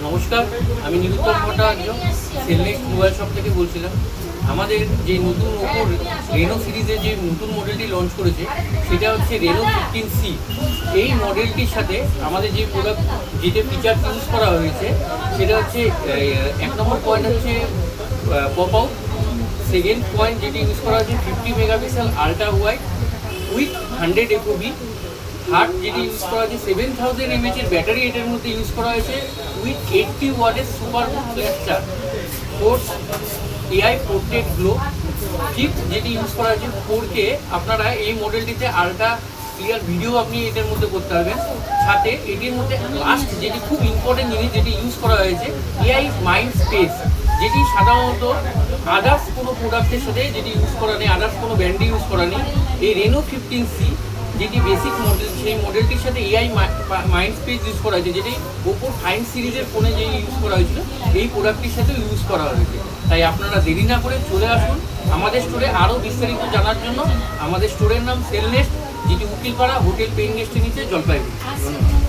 নমস্কার, আমি নিরুত্তম Bhattacharya সেলনেক্স mobile shop থেকে বলছিলাম। আমাদের যে নতুন ওপো রেনো সিরিজের যে নতুন মডেলটি লঞ্চ করেছে সেটা হচ্ছে রেনো 15C। এই মডেলটির সাথে আমাদের যে প্রোডাক্ট যেটা ফিচার ইউজ করা হয়েছে সেটা হচ্ছে এক নম্বর পয়েন্ট হচ্ছে পপ আউট। সেকেন্ড পয়েন্ট যেটি ইউজ করা হয়েছে 50 megapixel ultra wide with 100 FOV। Third যেটি ইউজ করা হয়েছে 7000 mAh এর ব্যাটারি এটার মধ্যে ইউজ করা হয়েছে উইথ 80 ওয়াটের super flash charge. Fourth AI portrait glow. Fifth যেটি ইউজ করা হয়েছে 4K। আপনারা এই মডেলটিতে আল্ট্রা ক্লিয়ার ভিডিও আপনি এটার মধ্যে করতে পারবেন। সাথে এটির মধ্যে লাস্ট যেটি খুব ইম্পর্টেন্ট জিনিস যেটি ইউজ করা হয়েছে AI মাইন্ড স্পেস, যেটি সাধারণত আদার্স কোনো প্রোডাক্টের সাথে যেটি ইউজ করা নেই, আদার্স কোনো ব্র্যান্ডে ইউজ করা নেই। এই রেনো 15C যেটি বেসিক মডেল, সেই মডেলটির সাথে AI মাইন্ড স্পেস ইউজ করা হয়েছে, যেটি ওপো ফাইন সিরিজের ফোনে যে ইউজ করা হয়েছিল এই প্রোডাক্টটির সাথে ইউজ করা হয়েছে। তাই আপনারা দেরি না করে চলে আসুন আমাদের স্টোরে। আরও বিস্তারিত জানার জন্য আমাদের স্টোরের নাম সেলনেক্স, যেটি উকিলপাড়া হোটেল পেইন গেস্টের নিচে, জলপাইগুড়ি। ধন্যবাদ।